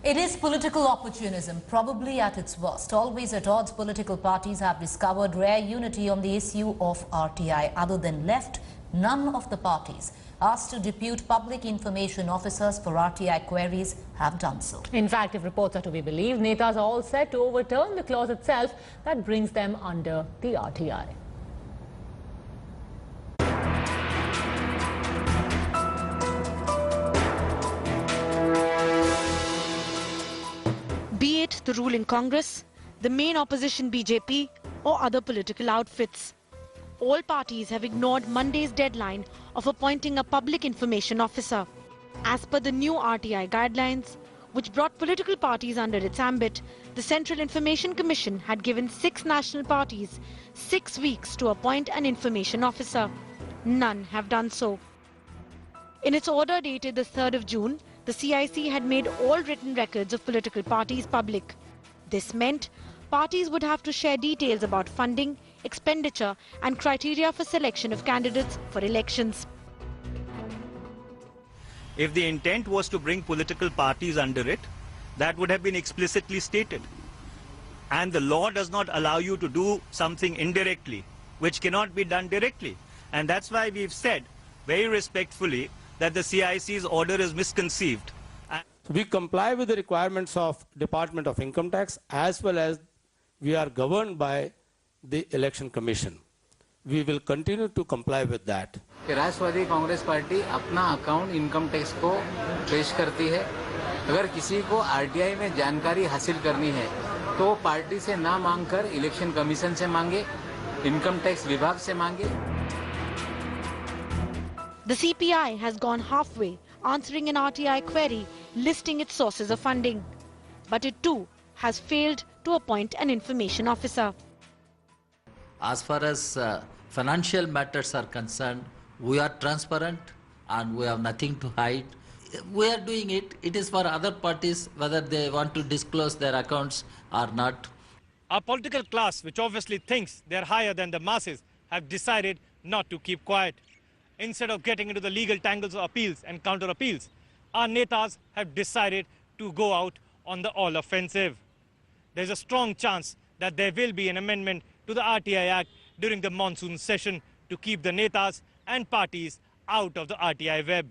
It is political opportunism, probably at its worst. Always at odds, political parties have discovered rare unity on the issue of RTI. Other than left, none of the parties asked to depute public information officers for RTI queries have done so. In fact, if reports are to be believed, Netas are all set to overturn the clause itself that brings them under the RTI. Be it the ruling Congress, the main opposition BJP or other political outfits. All parties have ignored Monday's deadline of appointing a public information officer. As per the new RTI guidelines, which brought political parties under its ambit, the Central Information Commission had given 6 national parties 6 weeks to appoint an information officer. None have done so. In its order dated the 3rd of June, the CIC had made all written records of political parties public. This meant parties would have to share details about funding, expenditure and criteria for selection of candidates for elections. If the intent was to bring political parties under it, that would have been explicitly stated. And the law does not allow you to do something indirectly, which cannot be done directly. And that's why we've said very respectfully that the CIC's order is misconceived. We comply with the requirements of Department of Income Tax as well as we are governed by the Election Commission. We will continue to comply with that. Rashtravadi Congress party अपना account income tax को पेश करती है। अगर किसी को RTI में जानकारी हासिल करनी है तो पार्टी से ना मांगकर इलेक्शन कमीशन से मांगे, इनकम टैक्स विभाग से मांगे। The CPI has gone halfway, answering an RTI query listing its sources of funding. But it too has failed to appoint an information officer. As far as financial matters are concerned, we are transparent and we have nothing to hide. We are doing it. It is for other parties whether they want to disclose their accounts or not. Our political class, which obviously thinks they're higher than the masses, have decided not to keep quiet. Instead of getting into the legal tangles of appeals and counter-appeals, our netas have decided to go out on the all-offensive. There's a strong chance that there will be an amendment to the RTI Act during the monsoon session to keep the netas and parties out of the RTI web.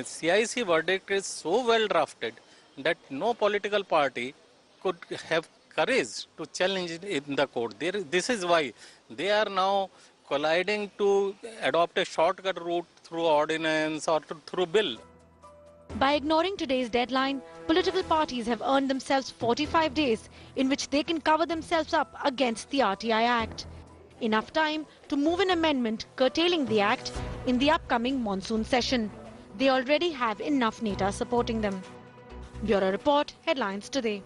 CIC verdict is so well drafted that no political party could have courage to challenge it in the court. This is why they are now colliding to adopt a shortcut route through ordinance or through bill. By ignoring today's deadline, political parties have earned themselves 45 days in which they can cover themselves up against the RTI Act. Enough time to move an amendment curtailing the Act in the upcoming monsoon session. They already have enough netas supporting them. Bureau Report, Headlines Today.